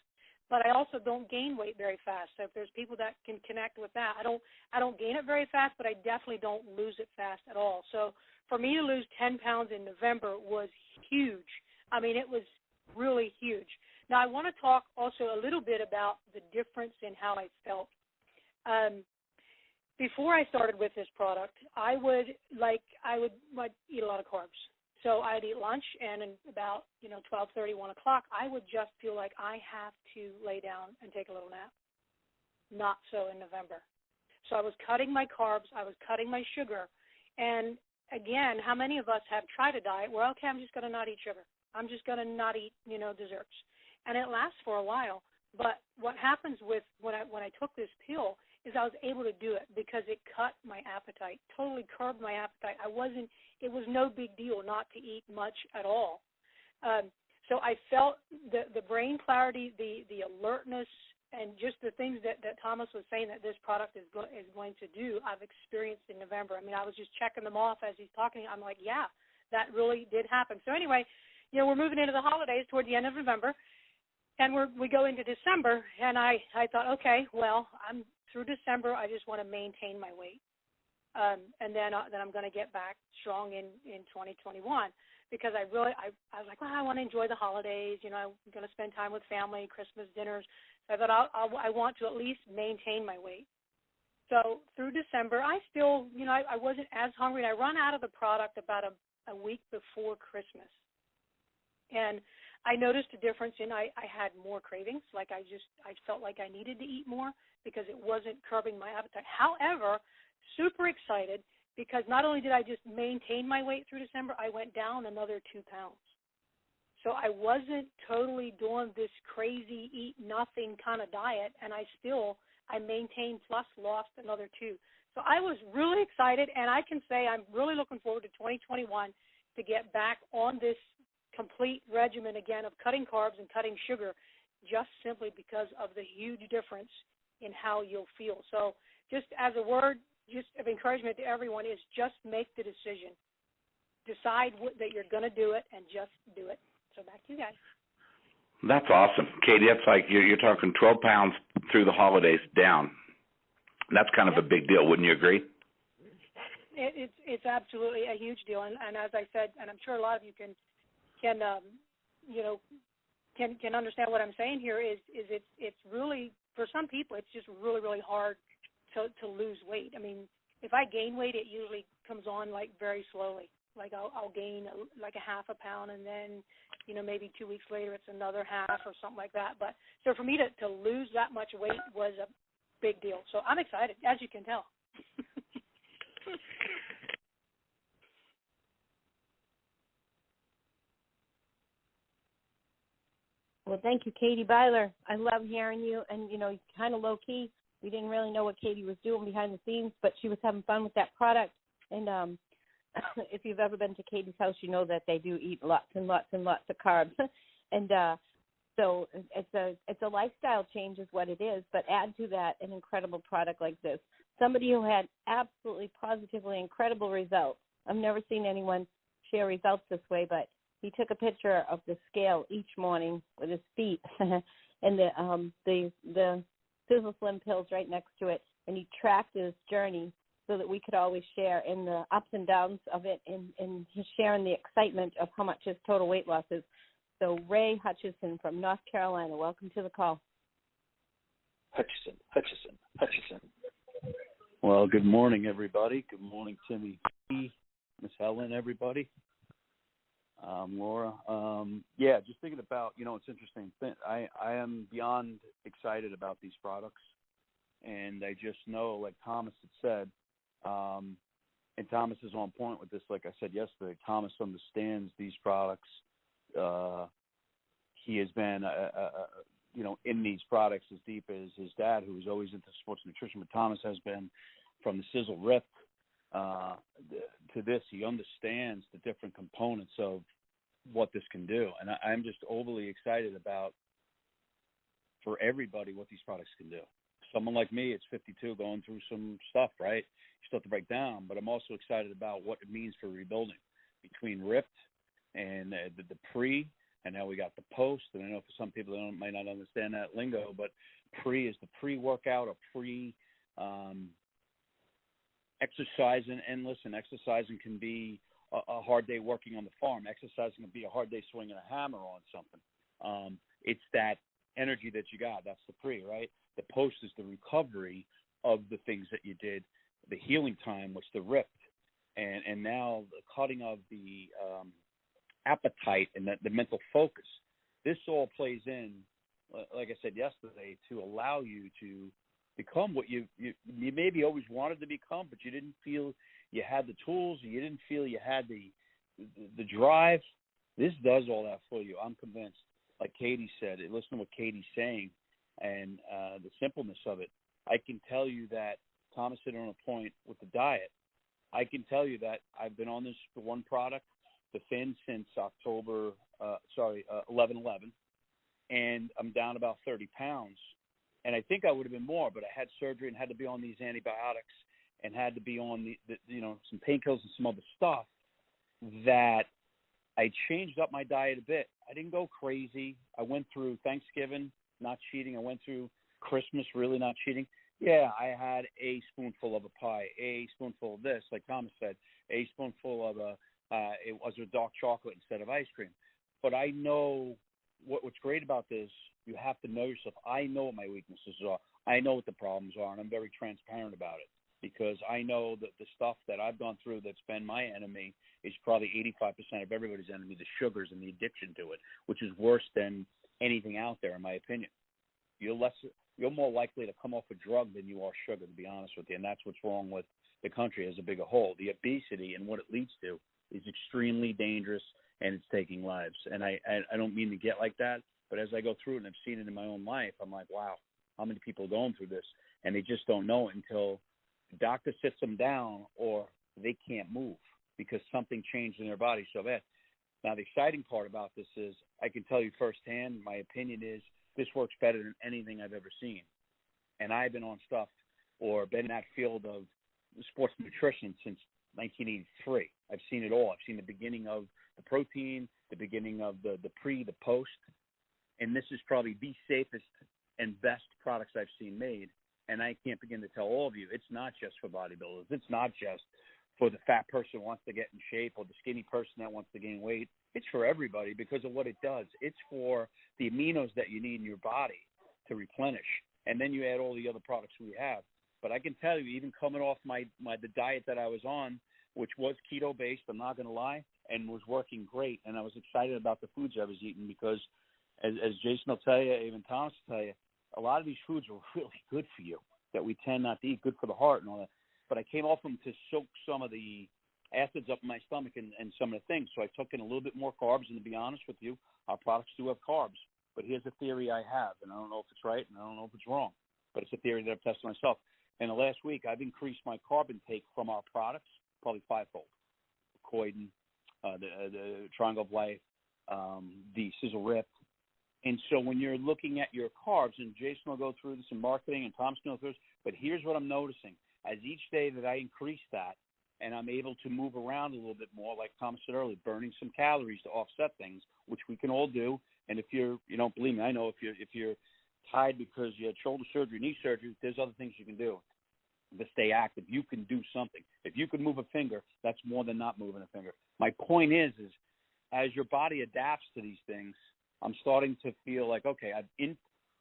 but I also don't gain weight very fast. So if there's people that can connect with that, I don't gain it very fast, but I definitely don't lose it fast at all. So for me to lose 10 pounds in November was huge. I mean, it was really huge. Now, I want to talk also a little bit about the difference in how I felt. Before I started with this product, I would eat a lot of carbs. So I'd eat lunch, and in about 12:30, 1 o'clock, I would just feel like I have to lay down and take a little nap. Not so in November. So I was cutting my carbs, I was cutting my sugar, and again, how many of us have tried a diet where, okay, I'm just going to not eat sugar. I'm just going to not eat, desserts. And it lasts for a while. But what happens with when I took this pill is I was able to do it because it cut my appetite, totally curbed my appetite. It was no big deal not to eat much at all. So I felt the brain clarity, the alertness, and just the things that Thomas was saying that this product is going to do, I've experienced in November. I mean, I was just checking them off as he's talking. I'm like, yeah, that really did happen. So anyway, we're moving into the holidays toward the end of November, and we go into December, and I thought, okay, well, I'm through December. I just want to maintain my weight, and then I'm going to get back strong in 2021 because I was like, well, I want to enjoy the holidays. I'm going to spend time with family, Christmas dinners. So I thought I want to at least maintain my weight. So through December, I still, I wasn't as hungry. I run out of the product about a week before Christmas. And I noticed a difference in I had more cravings, like I felt like I needed to eat more because it wasn't curbing my appetite. However, super excited because not only did I just maintain my weight through December, I went down another 2 pounds. So I wasn't totally doing this crazy eat nothing kind of diet, and I maintained plus lost another 2. So I was really excited, and I can say I'm really looking forward to 2021 to get back on this complete regimen again of cutting carbs and cutting sugar, just simply because of the huge difference in how you'll feel. So just as a word just of encouragement to everyone is just make the decision. Decide that you're going to do it and just do it. So back to you guys. That's awesome. Katie, that's like you're talking 12 pounds through the holidays down. That's kind of a big deal, wouldn't you agree? It's absolutely a huge deal. And as I said, and I'm sure a lot of you can understand what I'm saying here is it's really, for some people, it's just really, really hard to lose weight. I mean, if I gain weight, it usually comes on like very slowly. Like I'll gain like a half a pound, and then maybe 2 weeks later it's another half or something like that. But so for me to lose that much weight was a big deal. So I'm excited, as you can tell. Well, thank you, Katie Byler. I love hearing you, and kind of low key. We didn't really know what Katie was doing behind the scenes, but she was having fun with that product. And if you've ever been to Katie's house, you know that they do eat lots and lots and lots of carbs. And so it's a lifestyle change is what it is, but add to that an incredible product like this. Somebody who had absolutely positively incredible results. I've never seen anyone share results this way, but he took a picture of the scale each morning with his feet and the Sisel Slim pills right next to it, and he tracked his journey so that we could always share in the ups and downs of it and his sharing the excitement of how much his total weight loss is. So Ray Hutchison from North Carolina, welcome to the call. Hutchison. Well, good morning, everybody. Good morning, Timmy, Miss Helen, everybody. Laura. Just thinking about, it's interesting. I am beyond excited about these products, and I just know, like Thomas had said, and Thomas is on point with this. Like I said yesterday, Thomas understands these products. He has been, in these products as deep as his dad, who was always into sports nutrition, but Thomas has been from the Sisel Rip to this. He understands the different components of what this can do. And I'm just overly excited about, for everybody, what these products can do. Someone like me, it's 52, going through some stuff, right? You still have to break down, but I'm also excited about what it means for rebuilding between ripped and the pre, and now we got the post. And I know for some people they might not understand that lingo, but pre is the pre-workout or exercise. And listen, exercising can be a hard day working on the farm. Exercising can be a hard day swinging a hammer on something. It's that energy that you got. That's the pre, right? The post is the recovery of the things that you did, the healing time, which the ripped, and now the cutting of the appetite and the mental focus. This all plays in, like I said yesterday, to allow you to become what you maybe always wanted to become, but you didn't feel you had the tools, you didn't feel you had the drive. This does all that for you. I'm convinced. Like Katie said, listen to what Katie's saying and the simpleness of it. I can tell you that Thomas hit on a point with the diet. I can tell you that I've been on this one product, the Thin, since October, 11/11, and I'm down about 30 pounds. And I think I would have been more, but I had surgery and had to be on these antibiotics and had to be on some painkillers and some other stuff that I changed up my diet a bit. I didn't go crazy. I went through Thanksgiving not cheating. I went through Christmas really not cheating. Yeah, I had a spoonful of a pie, a spoonful of this, like Thomas said, a spoonful of it was a dark chocolate instead of ice cream. But I know what's great about this, you have to know yourself. I know what my weaknesses are. I know what the problems are, and I'm very transparent about it because I know that the stuff that I've gone through that's been my enemy is probably 85% of everybody's enemy, the sugars and the addiction to it, which is worse than anything out there, in my opinion. You're more likely to come off a drug than you are sugar, to be honest with you, and that's what's wrong with the country as a big a whole. The obesity and what it leads to is extremely dangerous, and it's taking lives. And I don't mean to get like that, but as I go through it and I've seen it in my own life, I'm like, wow, how many people are going through this? And they just don't know it until the doctor sits them down or they can't move because something changed in their body so bad. Now, the exciting part about this is I can tell you firsthand, my opinion is this works better than anything I've ever seen. And I've been on stuff or been in that field of sports nutrition since 1983. I've seen it all. I've seen the beginning of the protein, the beginning of the pre, the post. And this is probably the safest and best products I've seen made. And I can't begin to tell all of you, it's not just for bodybuilders. It's not just for the fat person who wants to get in shape or the skinny person that wants to gain weight. It's for everybody because of what it does. It's for the aminos that you need in your body to replenish. And then you add all the other products we have. But I can tell you, even coming off the diet that I was on, which was keto-based, I'm not going to lie, and was working great, and I was excited about the foods I was eating because, as Jason will tell you, even Thomas will tell you, a lot of these foods are really good for you that we tend not to eat, good for the heart and all that. But I came off them to soak some of the acids up in my stomach and some of the things. So I took in a little bit more carbs, and to be honest with you, our products do have carbs. But here's a theory I have, and I don't know if it's right and I don't know if it's wrong, but it's a theory that I've tested myself. In the last week, I've increased my carb intake from our products probably fivefold. Coiden, the Triangle of Life, the Sisel Rip. And so when you're looking at your carbs, and Jason will go through this in marketing and Tom's going through this, but here's what I'm noticing. As each day that I increase that and I'm able to move around a little bit more, like Tom said earlier, burning some calories to offset things, which we can all do. And if you don't believe me, I know if you're tired because you had shoulder surgery, knee surgery, there's other things you can do to stay active. You can do something. If you can move a finger, that's more than not moving a finger. My point is as your body adapts to these things, I'm starting to feel like, okay, I've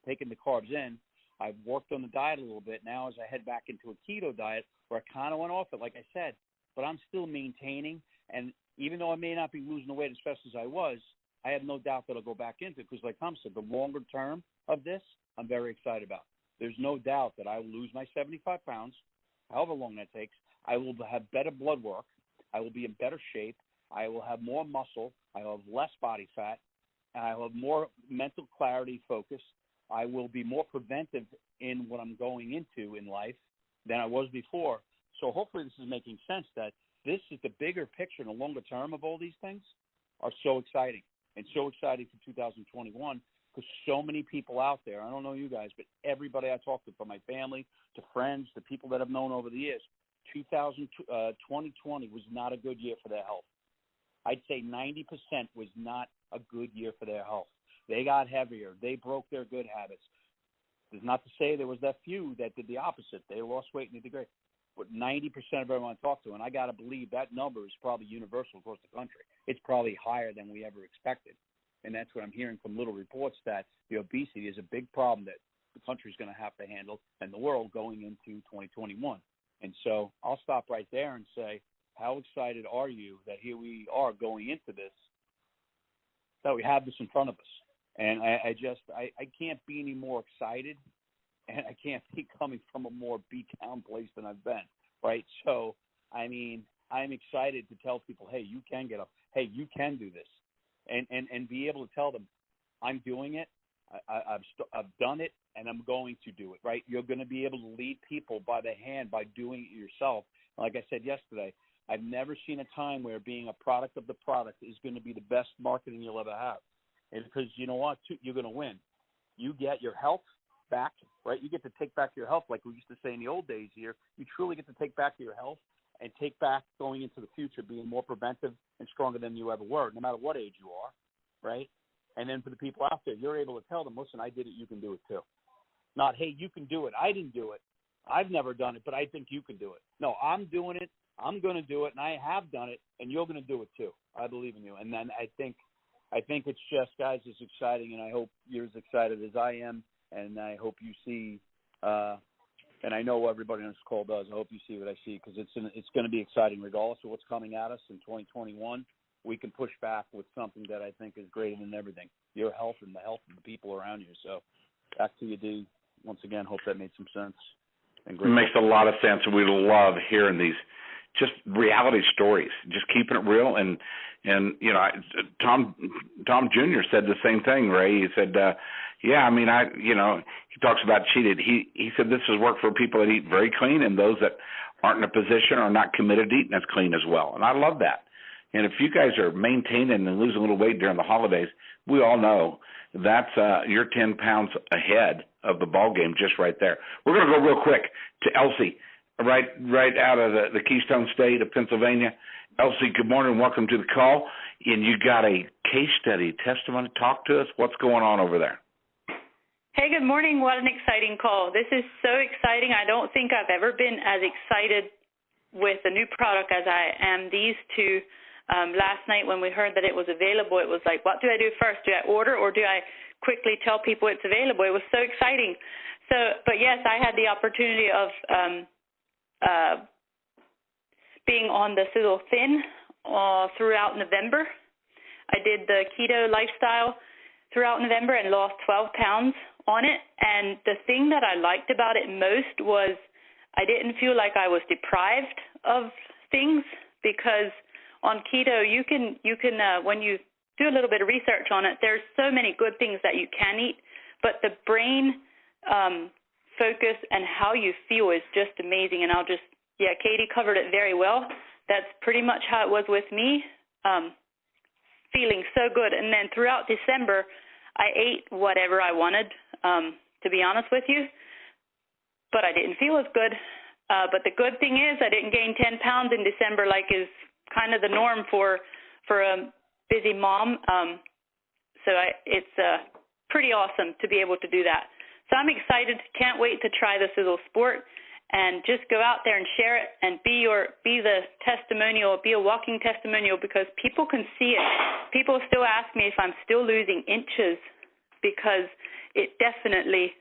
taken the carbs in. I've worked on the diet a little bit. Now as I head back into a keto diet where I kind of went off it, like I said, but I'm still maintaining. And even though I may not be losing the weight as fast as I was, I have no doubt that I'll go back into it because like Tom said, the longer term of this, I'm very excited about. There's no doubt that I will lose my 75 pounds, however long that takes. I will have better blood work. I will be in better shape. I will have more muscle. I will have less body fat. And I will have more mental clarity, focus. I will be more preventive in what I'm going into in life than I was before. So hopefully this is making sense that this is the bigger picture and the longer term of all these things are so exciting and so exciting for 2021 because so many people out there, I don't know you guys, but everybody I talk to, from my family to friends to people that I've known over the years, 2020 was not a good year for their health. I'd say 90% was not a good year for their health. They got heavier. They broke their good habits. It's not to say there was that few that did the opposite. They lost weight in a degree. But 90% of everyone I talk to, and I got to believe that number is probably universal across the country. It's probably higher than we ever expected. And that's what I'm hearing from little reports, that the obesity is a big problem that the country's going to have to handle and the world going into 2021. And so I'll stop right there and say, how excited are you that here we are going into this, that we have this in front of us? And I can't be any more excited, and I can't be coming from a more beat-down place than I've been, right? So, I mean, I'm excited to tell people, hey, you can get up. Hey, you can do this. And be able to tell them, I'm doing it, I've done it, and I'm going to do it, right? You're going to be able to lead people by the hand by doing it yourself. Like I said yesterday, I've never seen a time where being a product of the product is going to be the best marketing you'll ever have. And because you know what, you're going to win. You get your health back, right? You get to take back your health, like we used to say in the old days here. You truly get to take back your health and take back going into the future, being more preventive and stronger than you ever were, no matter what age you are, right? And then for the people out there, you're able to tell them, listen, I did it, you can do it too. Not, hey, you can do it. I didn't do it. I've never done it, but I think you can do it. No, I'm doing it. I'm going to do it, and I have done it, and you're going to do it too. I believe in you. And then I think it's just, guys, it's exciting, and I hope you're as excited as I am, and I hope you see, and I know everybody on this call does. I hope you see what I see, because it's going to be exciting regardless of what's coming at us in 2021. We can push back with something that I think is greater than everything, your health and the health of the people around you. So back to you, D. Once again, hope that made some sense. And great. It makes a lot of sense, and we love hearing these just reality stories, just keeping it real. And you know, Tom Jr. said the same thing, Ray. He said, yeah, I mean, he talks about cheated. He said this is work for people that eat very clean and those that aren't in a position or not committed to eating as clean as well. And I love that. And if you guys are maintaining and losing a little weight during the holidays, we all know that's you're 10 pounds ahead of the ball game just right there. We're going to go real quick to Elsie, right out of the Keystone State of Pennsylvania. Elsie, good morning and welcome to the call. And you got a case study testimony. Talk to us. What's going on over there? Hey, good morning. What an exciting call. This is so exciting. I don't think I've ever been as excited with a new product as I am these two. Last night when we heard that it was available, it was like, what do I do first? Do I order or do I quickly tell people it's available? It was so exciting. So, but yes, I had the opportunity of being on the Sisel Thin throughout November. I did the keto lifestyle throughout November and lost 12 pounds on it. And the thing that I liked about it most was I didn't feel like I was deprived of things, because on keto, you can when you do a little bit of research on it, there's so many good things that you can eat, but the brain focus and how you feel is just amazing. And Katie covered it very well. That's pretty much how it was with me, feeling so good. And then throughout December, I ate whatever I wanted, to be honest with you, but I didn't feel as good. But the good thing is I didn't gain 10 pounds in December like is kind of the norm for a busy mom. It's pretty awesome to be able to do that. So I'm excited. Can't wait to try the Sisel Sport and just go out there and share it and be the testimonial, be a walking testimonial, because people can see it. People still ask me if I'm still losing inches, because it definitely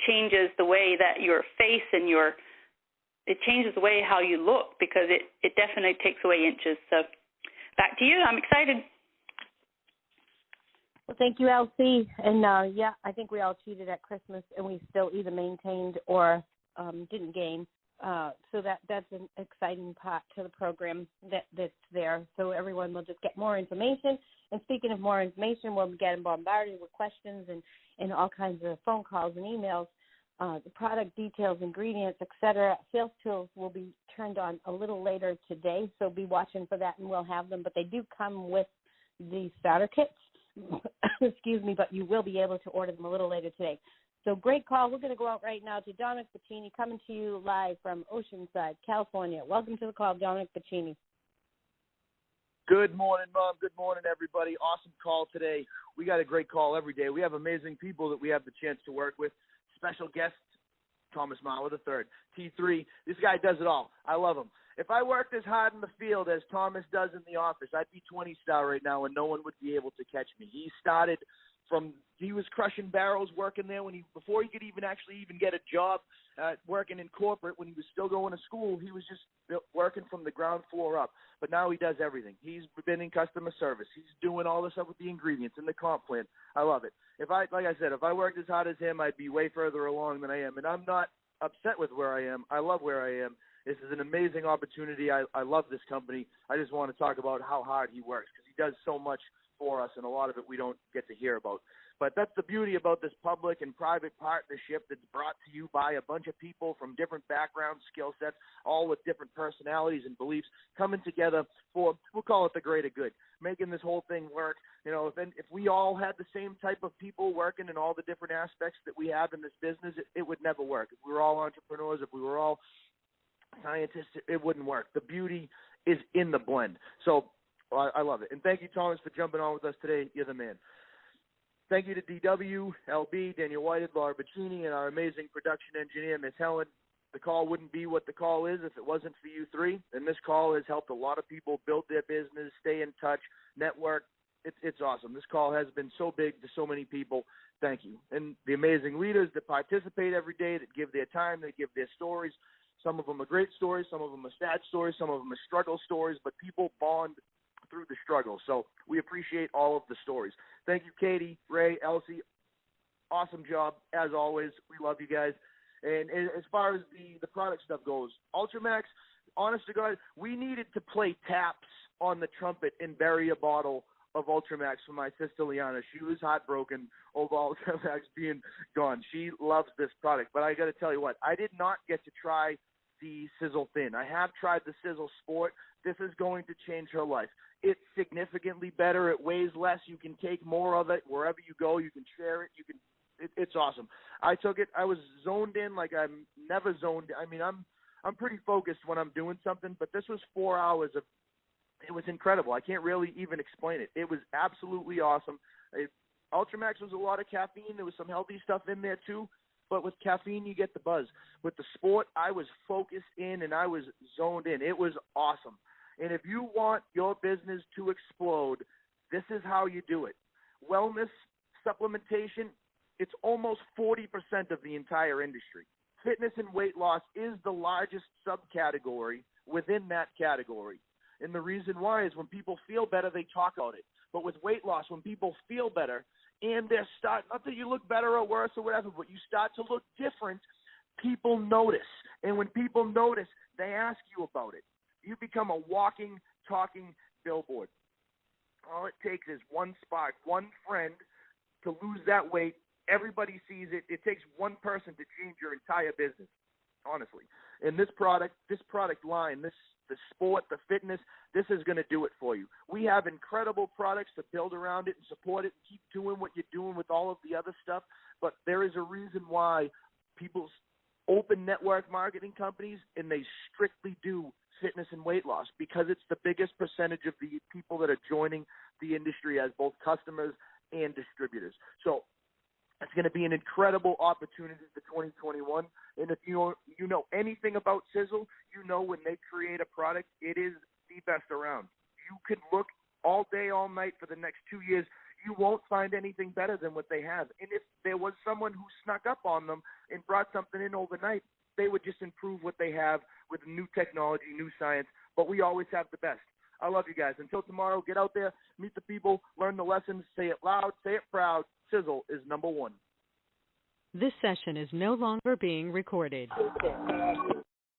changes the way that your face and it changes the way how you look, because it definitely takes away inches. So back to you. I'm excited. Well, thank you, Elsie. And, I think we all cheated at Christmas, and we still either maintained or didn't gain. So that's an exciting part to the program that's there. So everyone will just get more information. And speaking of more information, we'll be getting bombarded with questions and all kinds of phone calls and emails. the product details, ingredients, etc. Sales tools will be turned on a little later today, so be watching for that, and we'll have them. But they do come with the starter kits. Excuse me, but you will be able to order them a little later today. So great call. We're going to go out right now to Dominic Pacini, coming to you live from Oceanside, California. Welcome to the call, Dominic Pacini. Good morning, Mom. Good morning, everybody. Awesome call today. We got a great call every day. We have amazing people that we have the chance to work with. Special guest, Thomas Mower III. T3, this guy does it all. I love him. If I worked as hard in the field as Thomas does in the office, I'd be 20-star right now and no one would be able to catch me. He was crushing barrels working there before he could even get a job working in corporate. When he was still going to school, he was just working from the ground floor up. But now he does everything. He's been in customer service. He's doing all this stuff with the ingredients and the comp plan. I love it. If I worked as hard as him, I'd be way further along than I am. And I'm not upset with where I am. I love where I am. This is an amazing opportunity. I love this company. I just want to talk about how hard he works because he does so much for us, and a lot of it we don't get to hear about. But that's the beauty about this public and private partnership that's brought to you by a bunch of people from different backgrounds, skill sets, all with different personalities and beliefs coming together for, we'll call it the greater good, making this whole thing work. You know, if we all had the same type of people working in all the different aspects that we have in this business, it would never work. If we were all entrepreneurs, if we were all scientists, it wouldn't work. The beauty is in the blend. So I love it. And thank you, Thomas, for jumping on with us today. You're the man. Thank you to DW, LB, Daniel Whited, Laura Bacini, and our amazing production engineer, Ms. Helen. The call wouldn't be what the call is if it wasn't for you three. And this call has helped a lot of people build their business, stay in touch, network. It's awesome. This call has been so big to so many people. Thank you. And the amazing leaders that participate every day, that give their time, that give their stories. Some of them are great stories, some of them are sad stories, some of them are struggle stories, but people bond through the struggle. So we appreciate all of the stories. Thank you, Katie, Ray, Elsie. Awesome job, as always. We love you guys. And as far as the product stuff goes, Ultramax, honest to God, we needed to play taps on the trumpet and bury a bottle of Ultramax for my sister Liana. She was heartbroken over Ultramax being gone. She loves this product. But I got to tell you what, I did not get to try the Sisel Thin. I have tried the Sisel Sport. This is going to change her life. It's significantly better. It weighs less. You can take more of it wherever you go. You can share it. It's awesome. I took it. I was zoned in like I'm never zoned. I mean, I'm pretty focused when I'm doing something, but this was 4 hours of. It was incredible. I can't really even explain it. It was absolutely awesome. Ultramax was a lot of caffeine. There was some healthy stuff in there too. But with caffeine, you get the buzz. With the Sport, I was focused in and I was zoned in. It was awesome. And if you want your business to explode, this is how you do it. Wellness, supplementation, it's almost 40% of the entire industry. Fitness and weight loss is the largest subcategory within that category. And the reason why is when people feel better, they talk about it. But with weight loss, when people feel better, and they're not that you look better or worse or whatever, but you start to look different, people notice. And when people notice, they ask you about it. You become a walking, talking billboard. All it takes is one spark, one friend to lose that weight. Everybody sees it. It takes one person to change your entire business, honestly. And this product line, the Sport, the fitness, this is going to do it for you. We have incredible products to build around it and support it and keep doing what you're doing with all of the other stuff. But there is a reason why people open network marketing companies and they strictly do fitness and weight loss because it's the biggest percentage of the people that are joining the industry as both customers and distributors. So it's going to be an incredible opportunity for 2021. And if you know anything about Sisel, you know when they create a product, it is the best around. You could look all day, all night for the next 2 years. You won't find anything better than what they have. And if there was someone who snuck up on them and brought something in overnight, they would just improve what they have with new technology, new science. But we always have the best. I love you guys. Until tomorrow, get out there, meet the people, learn the lessons, say it loud, say it proud. Sisel is number one. This session is no longer being recorded.